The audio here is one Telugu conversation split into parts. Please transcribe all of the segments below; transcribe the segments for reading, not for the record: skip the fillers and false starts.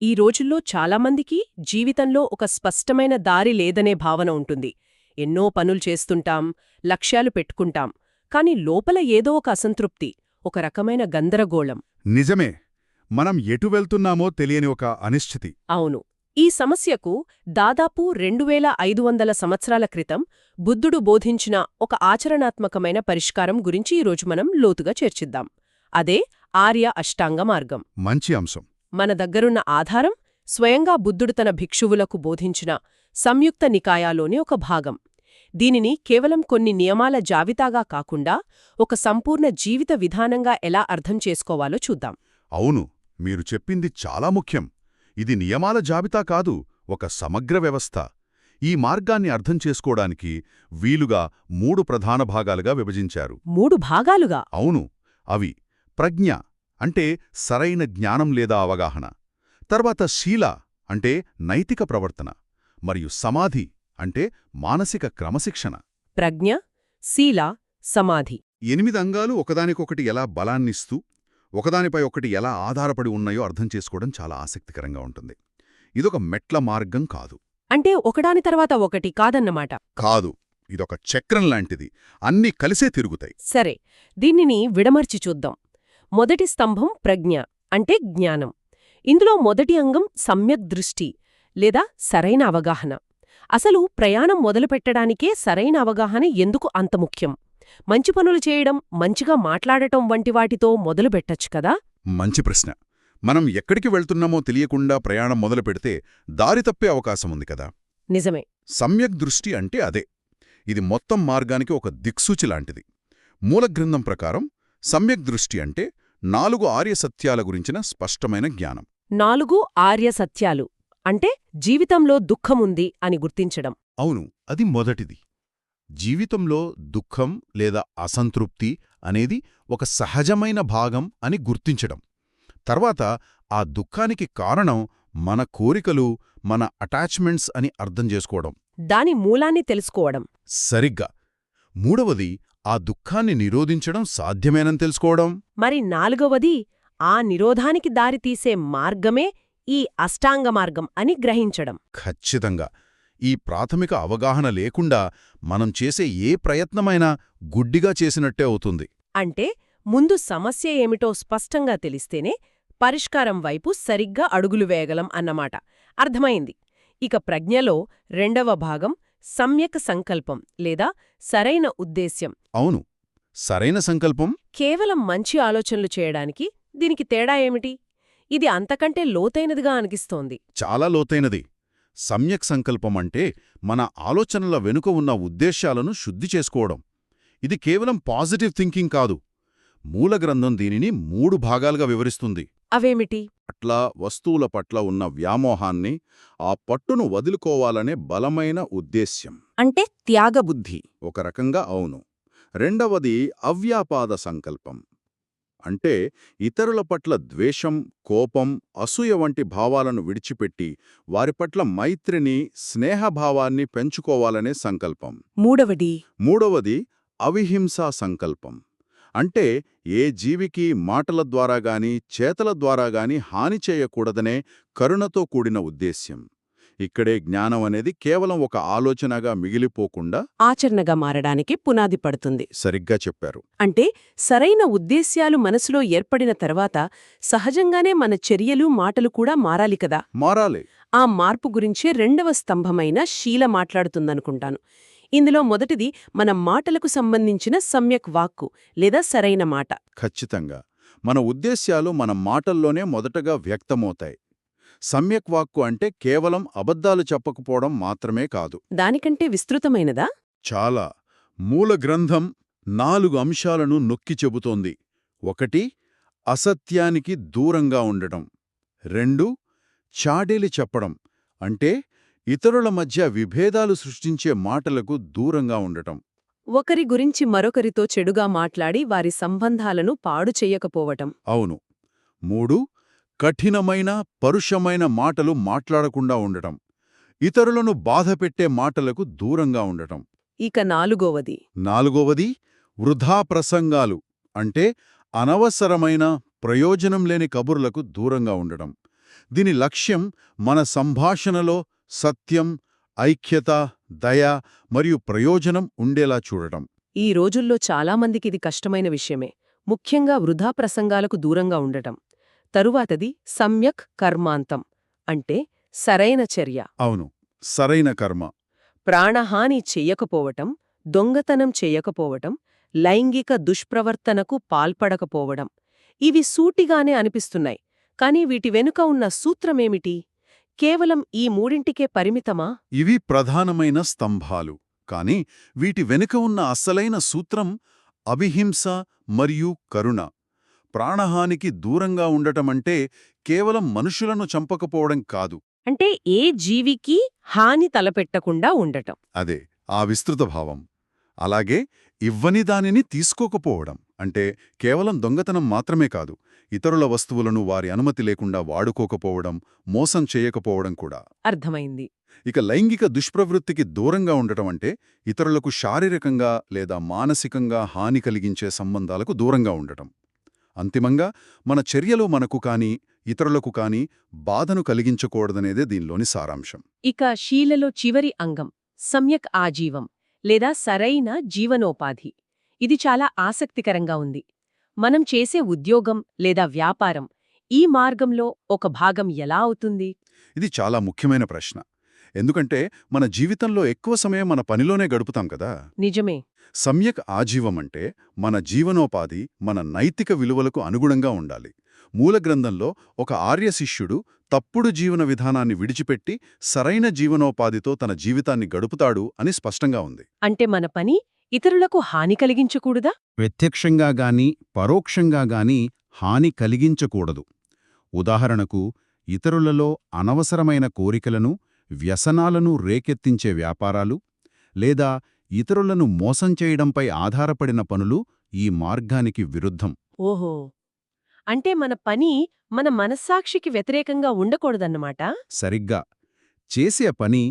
ఈ రోజుల్లో చాలామందికి జీవితంలో ఒక స్పష్టమైన దారి లేదనే భావన ఉంటుంది. ఎన్నో పనులు చేస్తుంటాం, లక్ష్యాలు పెట్టుకుంటాం, కాని లోపల ఏదో ఒక అసంతృప్తి, ఒక రకమైన గందరగోళం. నిజమే. మనం ఎటు వెళ్తున్నామో తెలియని ఒక అనిశ్చితి. అవును. ఈ సమస్యకు దాదాపు 2500 సంవత్సరాల క్రితం బుద్ధుడు బోధించిన ఒక ఆచరణాత్మకమైన పరిష్కారం గురించి ఈరోజు మనం లోతుగా చర్చిద్దాం. అదే ఆర్య అష్టాంగ మార్గం. మంచి అంశం. మన దగ్గరున్న ఆధారం స్వయంగా బుద్ధుడు తన భిక్షువులకు బోధించిన సంయుక్త నికాయాలోని ఒక భాగం. దీనిని కేవలం కొన్ని నియమాల జాబితాగా కాకుండా ఒక సంపూర్ణ జీవిత విధానంగా ఎలా అర్థం చేసుకోవాలో చూద్దాం. అవును, మీరు చెప్పింది చాలా ముఖ్యం. ఇది నియమాల జాబితా కాదు, ఒక సమగ్ర వ్యవస్థ. ఈ మార్గాన్ని అర్థం చేసుకోవడానికి వీలుగా 3 ప్రధాన భాగాలుగా విభజించారు. 3 భాగాలుగా? అవును. అవి ప్రజ్ఞ అంటే సరైన జ్ఞానం లేదా అవగాహన, తర్వాత శీల అంటే నైతిక ప్రవర్తన, మరియు సమాధి అంటే మానసిక క్రమశిక్షణ. ప్రజ్ఞ, శీల, సమాధి 8 అంగాలు ఒకదానికొకటి ఎలా బలాన్నిస్తూ ఒకదానిపై ఒకటి ఎలా ఆధారపడి ఉన్నాయో అర్థం చేసుకోవడం చాలా ఆసక్తికరంగా ఉంటుంది. ఇదొక మెట్ల మార్గం కాదు. అంటే ఒకదాని తర్వాత ఒకటి కాదన్నమాట. కాదు, ఇదొక చక్రం లాంటిది. అన్నీ కలిసే తిరుగుతాయి. సరే, దీనిని విడమర్చి చూద్దాం. మొదటి స్తంభం ప్రజ్ఞ అంటే జ్ఞానం. ఇందులో మొదటి అంగం సమ్యక్ దృష్టి లేదా సరైన అవగాహన. అసలు ప్రయాణం మొదలుపెట్టడానికే సరైన అవగాహన ఎందుకు అంత ముఖ్యం? మంచి పనులు చేయడం, మంచిగా మాట్లాడటం వంటి వాటితో మొదలుపెట్టచ్చు కదా? మంచి ప్రశ్న. మనం ఎక్కడికి వెళ్తున్నామో తెలియకుండా ప్రయాణం మొదలుపెడితే దారి తప్పే అవకాశం ఉంది కదా. నిజమే. సమ్యక్ దృష్టి అంటే అదే. ఇది మొత్తం మార్గానికి ఒక దిక్సూచి లాంటిది. మూలగ్రంథం ప్రకారం సమ్యక్ దృష్టి అంటే 4 ఆర్య సత్యాల గురించిన స్పష్టమైన జ్ఞానం. 4 ఆర్య సత్యాలు అంటే జీవితంలో దుఃఖముంది అని గుర్తించడం. అవును, అది మొదటిది. జీవితంలో దుఃఖం లేదా అసంతృప్తి అనేది ఒక సహజమైన భాగం అని గుర్తించడం. తర్వాత ఆ దుఃఖానికి కారణం మన కోరికలు, మన అటాచ్మెంట్స్ అని అర్థం చేసుకోవడం. దాని మూలాన్ని తెలుసుకోవడం. సరిగ్గా. మూడవది ఆ దుఃఖాన్ని నిరోధించడం సాధ్యమేనని తెలుసుకోవడం. మరి 4వది ఆ నిరోధానికి దారితీసే మార్గమే ఈ అష్టాంగ మార్గం అని గ్రహించడం. ఖచ్చితంగా. ఈ ప్రాథమిక అవగాహన లేకుండా మనం చేసే ఏ ప్రయత్నమైనా గుడ్డిగా చేసినట్టే అవుతుంది. అంటే ముందు సమస్య ఏమిటో స్పష్టంగా తెలిస్తేనే పరిష్కారం వైపు సరిగ్గా అడుగులు వేయగలం అన్నమాట. అర్థమైంది. ఇక ప్రజ్ఞలో 2వ భాగం సమ్యక్ సంకల్పం లేదా సరైన ఉద్దేశ్యం. అవును, సరైన సంకల్పం. కేవలం మంచి ఆలోచనలు చేయడానికి దీనికి తేడా ఏమిటి? ఇది అంతకంటే లోతైనదిగా అనిపిస్తోంది. చాలా లోతైనది. సమ్యక్ సంకల్పం అంటే మన ఆలోచనల వెనుక ఉన్న ఉద్దేశ్యాలను శుద్ధి చేసుకోవడం. ఇది కేవలం పాజిటివ్ థింకింగ్ కాదు. మూలగ్రంథం దీనిని 3 భాగాలుగా వివరిస్తుంది. అవేమిటి? అట్లా వస్తువుల పట్ల ఉన్న వ్యామోహాన్ని, ఆ పట్టును వదులుకోవాలనే బలమైన ఉద్దేశ్యం. అంటే త్యాగబుద్ధి. ఒక రకంగా అవును. రెండవది అవ్యాపాద సంకల్పం. అంటే ఇతరుల పట్ల ద్వేషం, కోపం, అసూయ వంటి భావాలను విడిచిపెట్టి వారి పట్ల మైత్రిని, స్నేహభావాన్ని పెంచుకోవాలనే సంకల్పం. మూడవది అవిహింసా సంకల్పం. అంటే ఏ జీవికి మాటల ద్వారా గాని చేతల ద్వారా గాని హాని చేయకూడదనే కరుణతో కూడిన ఉద్దేశ్యం. ఇక్కడే జ్ఞానం అనేది కేవలం ఒక ఆలోచనగా మిగిలిపోకుండా ఆచరణగా మారడానికి పునాది పడుతుంది. సరిగ్గా చెప్పారు. అంటే సరైన ఉద్దేశ్యాలు మనసులో ఏర్పడిన తర్వాత సహజంగానే మన చర్యలు, మాటలు కూడా మారాలి కదా. మారాలి. ఆ మార్పు గురించే 2వ స్తంభమైన శీల మాట్లాడుతుందనుకుంటాను. ఇందులో మొదటిది మన మాటలకు సంబంధించిన సమ్యక్ వాక్కు లేదా సరైన మాట. ఖచ్చితంగా. మన ఉద్దేశ్యాలు మన మాటల్లోనే మొదటగా వ్యక్తమవుతాయి. సమ్యక్ వాక్కు అంటే కేవలం అబద్ధాలు చెప్పకపోవడం మాత్రమే కాదు. దానికంటే విస్తృతమైనదా? చాలా. మూలగ్రంథం 4 అంశాలను నొక్కి చెబుతోంది. 1 అసత్యానికి దూరంగా ఉండడం. 2 చాడీలి చెప్పడం అంటే ఇతరుల మధ్య విభేదాలు సృష్టించే మాటలకు దూరంగా ఉండటం. ఒకరి గురించి మరొకరితో చెడుగా మాట్లాడి వారి సంబంధాలను పాడు చెయ్యకపోవటం. అవును. 3 కఠినమైన, పరుషమైన మాటలు మాట్లాడకుండా ఉండటం. ఇతరులను బాధపెట్టే మాటలకు దూరంగా ఉండటం. ఇక 4వది వృధా ప్రసంగాలు అంటే అనవసరమైన, ప్రయోజనం లేని కబుర్లకు దూరంగా ఉండటం. దీని లక్ష్యం మన సంభాషణలో సత్యం, ఐక్యత, దయ మరియు ప్రయోజనం ఉండేలా చూడటం. ఈ రోజుల్లో చాలామందికి ఇది కష్టమైన విషయమే, ముఖ్యంగా వృధా ప్రసంగాలకు దూరంగా ఉండటం. తరువాతది సమ్యక్ కర్మాంతం, అంటే సరైన చర్య. అవును, సరైన కర్మ. ప్రాణహాని చెయ్యకపోవటం, దొంగతనం చెయ్యకపోవటం, లైంగిక దుష్ప్రవర్తనకు పాల్పడకపోవడం. ఇవి సూటిగానే అనిపిస్తున్నాయి, కాని వీటి వెనుక ఉన్న సూత్రమేమిటి? కేవలం ఈ మూడింటికే పరిమితమా? ఇవి ప్రధానమైన స్తంభాలు, కాని వీటి వెనుక ఉన్న అసలైన సూత్రం అవిహింస మరియు కరుణ. ప్రాణహానికి దూరంగా ఉండటమంటే కేవలం మనుషులను చంపకపోవడం కాదు. అంటే ఏ జీవికి హాని తలపెట్టకుండా ఉండటం. అదే ఆ విస్తృత భావం. అలాగే ఇవ్వని దానిని తీసుకోకపోవడం అంటే కేవలం దొంగతనం మాత్రమే కాదు, ఇతరుల వస్తువులను వారి అనుమతి లేకుండా వాడుకోకపోవడం, మోసం చేయకపోవడం కూడా. అర్థమైంది. ఇక లైంగిక దుష్ప్రవృత్తికి దూరంగా ఉండటం అంటే ఇతరులకు శారీరకంగా లేదా మానసికంగా హాని కలిగించే సంబంధాలకు దూరంగా ఉండటం. అంతిమంగా మన చర్యలు మనకు కాని ఇతరులకు కాని బాధను కలిగించకూడదనేదే దీనిలోని సారాంశం. ఇక శీలలో చివరి అంగం సమ్యక్ ఆజీవం లేదా సరైన జీవనోపాధి. ఇది చాలా ఆసక్తికరంగా ఉంది. మనం చేసే ఉద్యోగం లేదా వ్యాపారం ఈ మార్గంలో ఒక భాగం ఎలా అవుతుంది? ఇది చాలా ముఖ్యమైన ప్రశ్న. ఎందుకంటే మన జీవితంలో ఎక్కువ సమయం మన పనిలోనే గడుపుతాం కదా. నిజమే. సమ్యక్ ఆజీవం అంటే మన జీవనోపాధి మన నైతిక విలువలకు అనుగుణంగా ఉండాలి. మూలగ్రంథంలో ఒక ఆర్య శిష్యుడు తప్పుడు జీవన విధానాన్ని విడిచిపెట్టి సరైన జీవనోపాధితో తన జీవితాన్ని గడుపుతాడు అని స్పష్టంగా ఉంది. అంటే మన పని ఇతరులకు హాని కలిగించకూడదా? ప్రత్యక్షంగా గాని పరోక్షంగా గాని హాని కలిగించకూడదు. ఉదాహరణకు, ఇతరులలో అనవసరమైన కోరికలను, వ్యసనాలను రేకెత్తించే వ్యాపారాలు, లేదా ఇతరులను మోసం చేయడంపై ఆధారపడిన పనులు ఈ మార్గానికి విరుద్ధం. ఓహో, అంటే మన పని మన మనస్సాక్షికి వ్యతిరేకంగా ఉండకూడదన్నమాట. సరిగ్గా. చేసే పని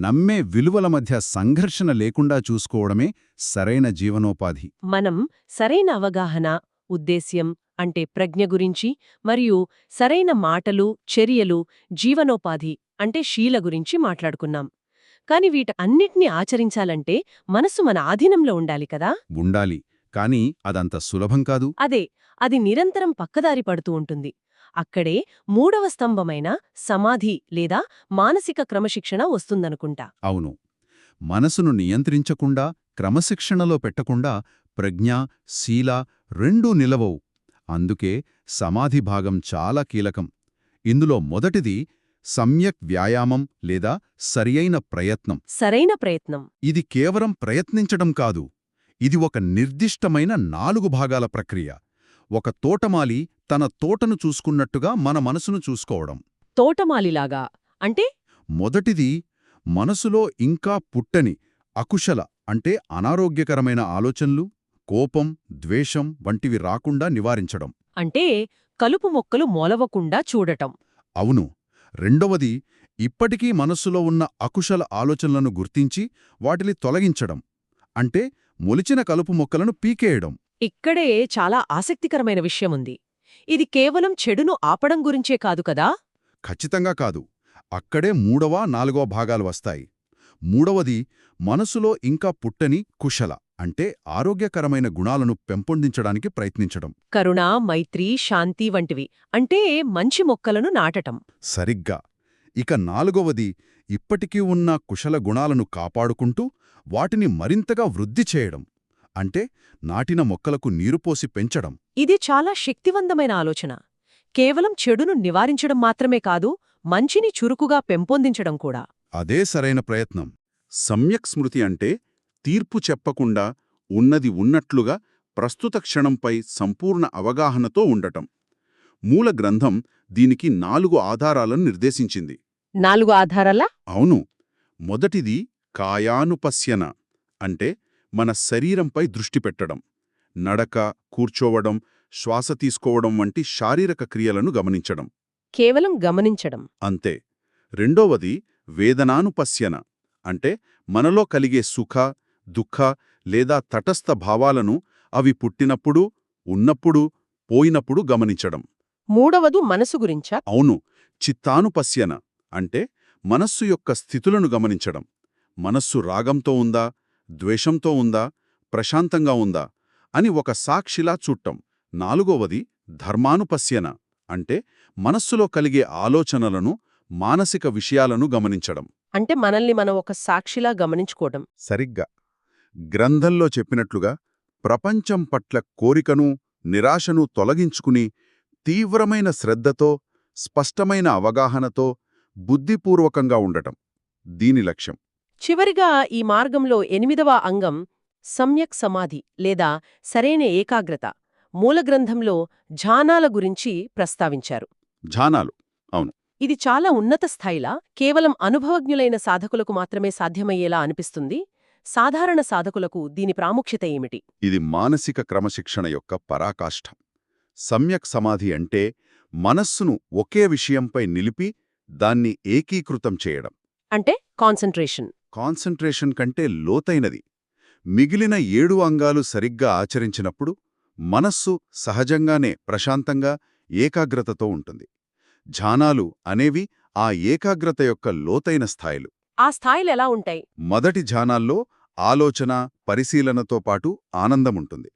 నమ్మే విలువల మధ్య సంఘర్షణ లేకుండా చూసుకోవడమే సరైన జీవనోపాధి. మనం సరైన అవగాహన, ఉద్దేశ్యం అంటే ప్రజ్ఞ గురించి, మరియు సరైన మాటలు, చర్యలు, జీవనోపాధి అంటే శీల గురించి మాట్లాడుకున్నాం. కాని వీటన్నిటినీ ఆచరించాలంటే మనసు మన ఆధీనంలో ఉండాలి కదా. ఉండాలి, కాని అదంత సులభం కాదు. అదే, అది నిరంతరం పక్కదారి పడుతూ ఉంటుంది. అక్కడే మూడవ స్తంభమైన సమాధి లేదా మానసిక క్రమశిక్షణ వస్తుందనుకుంటా. అవును. మనసును నియంత్రించకుండా, క్రమశిక్షణలో పెట్టకుండా ప్రజ్ఞ, శీల రెండూ నిలవవు. అందుకే సమాధి భాగం చాలా కీలకం. ఇందులో మొదటిది సమ్యక్ వ్యాయామం లేదా సరియైన ప్రయత్నం. సరైన ప్రయత్నం. ఇది కేవలం ప్రయత్నించడం కాదు. ఇది ఒక నిర్దిష్టమైన 4 భాగాల ప్రక్రియ. ఒక తోటమాలి తన తోటను చూసుకున్నట్టుగా మన మనసును చూసుకోవడం. తోటమాలిలాగా అంటే? మొదటిది, మనసులో ఇంకా పుట్టని అకుశల అంటే అనారోగ్యకరమైన ఆలోచనలు, కోపం, ద్వేషం వంటివి రాకుండా నివారించడం. అంటే కలుపు మొక్కలు మొలవకుండా చూడటం. అవును. రెండవది, ఇప్పటికీ మనస్సులో ఉన్న అకుశల ఆలోచనలను గుర్తించి వాటిని తొలగించడం. అంటే మొలిచిన కలుపు మొక్కలను పీకేయడం. ఇక్కడే చాలా ఆసక్తికరమైన విషయముంది. ఇది కేవలం చెడును ఆపడం గురించే కాదు కదా. ఖచ్చితంగా కాదు. అక్కడే 3వ, 4వ భాగాలు వస్తాయి. మూడవది, మనసులో ఇంకా పుట్టని కుశల అంటే ఆరోగ్యకరమైన గుణాలను పెంపొందించడానికి ప్రయత్నించడం. కరుణ, మైత్రి, శాంతి వంటివి అంటే మంచి మొక్కలను నాటటం. సరిగ్గా. ఇక 4వది, ఇప్పటికీ ఉన్న కుశల గుణాలను కాపాడుకుంటూ వాటిని మరింతగా వృద్ధి చేయడం. అంటే నాటిన మొక్కలకు నీరుపోసి పెంచడం. ఇది చాలా శక్తివంతమైన ఆలోచన. కేవలం చెడును నివారించడం మాత్రమే కాదు, మంచిని చురుకుగా పెంపొందించడం కూడా. అదే సరైన ప్రయత్నం. సమ్యక్ స్మృతి అంటే తీర్పు చెప్పకుండా ఉన్నది ఉన్నట్లుగా ప్రస్తుత క్షణంపై సంపూర్ణ అవగాహనతో ఉండటం. మూల గ్రంథం దీనికి 4 ఆధారాలను నిర్దేశించింది. 4 ఆధారాలా? అవును. మొదటిది కాయానుపశ్యన అంటే మన శరీరంపై దృష్టి పెట్టడం. నడక, కూర్చోవడం, శ్వాస తీసుకోవడం వంటి శారీరక క్రియలను గమనించడం. కేవలం గమనించడం. అంతే. రెండోవది వేదనానుపశ్యన అంటే మనలో కలిగే సుఖ, దుఃఖ లేదా తటస్థ భావాలను అవి పుట్టినప్పుడు, ఉన్నప్పుడు, పోయినప్పుడు గమనించడం. మూడవదు మనసు గురించా? అవును. చిత్తానుపశ్యన అంటే మనస్సు యొక్క స్థితులను గమనించడం. మనస్సు రాగంతో ఉందా, ద్వేషంతో ఉందా, ప్రశాంతంగా ఉందా అని ఒక సాక్షిలా చూడటం. 4వది ధర్మానుపశ్యన అంటే మనస్సులో కలిగే ఆలోచనలను, మానసిక విషయాలను గమనించడం. అంటే మనల్ని మనం ఒక సాక్షిలా గమనించుకోవడం. సరిగ్గా గ్రంథంలో చెప్పినట్లుగా ప్రపంచం పట్ల కోరికను, నిరాశను తొలగించుకుని తీవ్రమైన శ్రద్ధతో, స్పష్టమైన అవగాహనతో బుద్ధిపూర్వకంగా ఉండటం దీని లక్ష్యం. చివరిగా ఈ మార్గంలో 8వ అంగం సమ్యక్ సమాధి లేదా సరైన ఏకాగ్రత. మూలగ్రంథంలో ఝానాల గురించి ప్రస్తావించారు. ఝానాలు, అవును, ఇది చాలా ఉన్నత స్థాయిలా కేవలం అనుభవజ్ఞులైన సాధకులకు మాత్రమే సాధ్యమయ్యేలా అనిపిస్తుంది. సాధారణ సాధకులకు దీని ప్రాముఖ్యత ఏమిటి? ఇది మానసిక క్రమశిక్షణ యొక్క పరాకాష్ఠం. సమ్యక్ సమాధి అంటే మనస్సును ఒకే విషయంపై నిలిపి దాన్ని ఏకీకృతం చేయడం. అంటే కాన్సంట్రేషన్. కాన్సంట్రేషన్ కంటే లోతైనది. మిగిలిన 7 అంగాలు సరిగ్గా ఆచరించినప్పుడు మనస్సు సహజంగానే ప్రశాంతంగా, ఏకాగ్రతతో ఉంటుంది. ఝానాలు అనేవి ఆ ఏకాగ్రత యొక్క లోతైన స్థాయిలు. ఆ స్థాయిలు ఎలా ఉంటాయి? మొదటి ఝానాల్లో ఆలోచన, పరిశీలనతో పాటు ఆనందముంటుంది.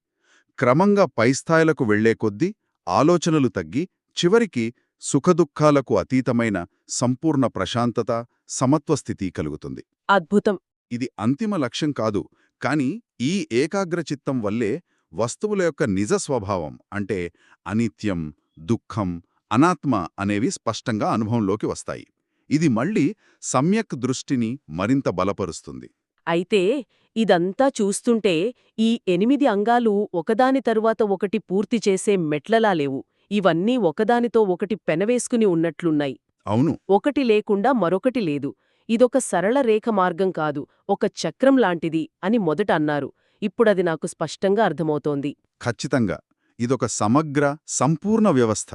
క్రమంగా పై స్థాయిలకు వెళ్లే కొద్దీ ఆలోచనలు తగ్గి చివరికి సుఖదుఖాలకు అతీతమైన సంపూర్ణ ప్రశాంతత, సమత్వస్థితి కలుగుతుంది. అద్భుతం. ఇది అంతిమ లక్ష్యం కాదు, కాని ఈ ఏకాగ్రచిత్తం వల్లే వస్తువుల యొక్క నిజ స్వభావం అంటే అనిత్యం, దుఃఖం, అనాత్మ అనేవి స్పష్టంగా అనుభవంలోకి వస్తాయి. ఇది మళ్ళీ సమ్యక్ దృష్టిని మరింత బలపరుస్తుంది. అయితే ఇదంతా చూస్తుంటే ఈ 8 అంగాలు ఒకదాని తరువాత ఒకటి పూర్తి చేసే మెట్లలా లేవు. ఇవన్నీ ఒకదానితో ఒకటి పెనవేసుకుని ఉన్నట్లున్నాయి. అవును, ఒకటి లేకుండా మరొకటి లేదు. ఇదొక సరళ రేఖ మార్గం కాదు, ఒక చక్రం లాంటిది అని మొదట అన్నారు. ఇప్పుడది నాకు స్పష్టంగా అర్థమవుతోంది. ఖచ్చితంగా ఇదొక సమగ్ర, సంపూర్ణ వ్యవస్థ.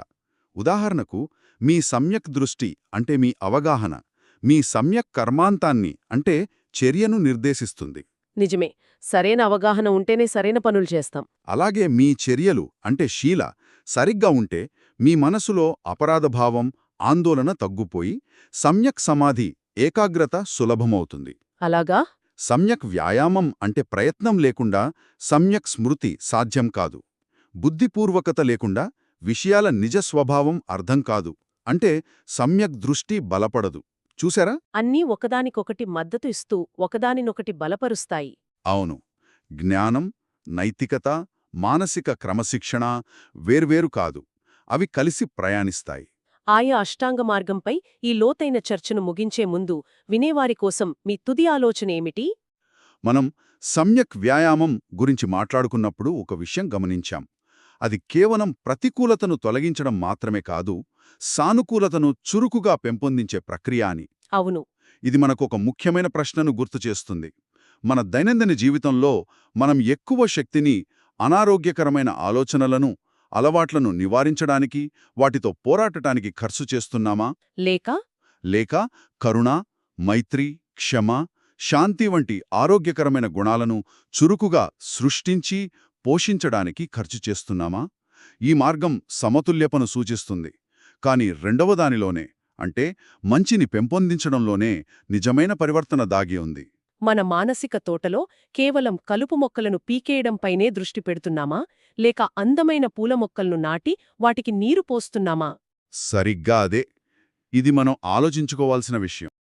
ఉదాహరణకు మీ సమ్యక్ దృష్టి అంటే మీ అవగాహన, మీ సమ్యక్ కర్మాంతాన్ని అంటే చర్యను నిర్దేశిస్తుంది. నిజమే, సరైన అవగాహన ఉంటేనే సరైన పనులు చేస్తాం. అలాగే మీ చర్యలు అంటే శీల సరిగ్గా ఉంటే మీ మనసులో అపరాధభావం, ఆందోళన తగ్గుపోయి సమ్యక్ సమాధి, ఏకాగ్రత సులభమవుతుంది. అలాగా? సమ్యక్ వ్యాయామం అంటే ప్రయత్నం లేకుండా సమ్యక్ స్మృతి సాధ్యం కాదు. బుద్ధిపూర్వకత లేకుండా విషయాల నిజ స్వభావం అర్థం కాదు. అంటే సమ్యక్ దృష్టి బలపడదు. చూశారా? అన్నీ ఒకదానికొకటి మద్దతు ఇస్తూ ఒకదానినొకటి బలపరుస్తాయి. అవును, జ్ఞానం, నైతికత, మానసిక క్రమశిక్షణ వేర్వేరు కాదు, అవి కలిసి ప్రయాణిస్తాయి. ఆయా అష్టాంగ మార్గంపై ఈ లోతైన చర్చను ముగించే ముందు వినేవారి కోసం మీ తుది ఆలోచన ఏమిటి? మనం సమ్యక్ వ్యాయామం గురించి మాట్లాడుకున్నప్పుడు ఒక విషయం గమనించాం. అది కేవలం ప్రతికూలతను తొలగించడం మాత్రమే కాదు, సానుకూలతను చురుకుగా పెంపొందించే ప్రక్రియ అని. అవును. ఇది మనకొక ముఖ్యమైన ప్రశ్నను గుర్తుచేస్తుంది. మన దైనందిన జీవితంలో మనం ఎక్కువ శక్తిని అనారోగ్యకరమైన ఆలోచనలను, అలవాట్లను నివారించడానికి, వాటితో పోరాటటానికి ఖర్చు చేస్తున్నామా? లేక కరుణ, మైత్రి, క్షమ, శాంతి వంటి ఆరోగ్యకరమైన గుణాలను చురుకుగా సృష్టించి పోషించడానికి ఖర్చు చేస్తున్నామా? ఈ మార్గం సమతుల్యతను సూచిస్తుంది. కాని రెండవదానిలోనే, అంటే మంచిని పెంపొందించడంలోనే నిజమైన పరివర్తన దాగి ఉంది. మన మానసిక తోటలో కేవలం కలుపు మొక్కలను పీకేయడంపైనే దృష్టి పెడుతున్నామా, లేక అందమైన పూల మొక్కలను నాటి వాటికి నీరు పోస్తున్నామా? సరిగ్గా అదే. ఇది మనం ఆలోచించుకోవాల్సిన విషయం.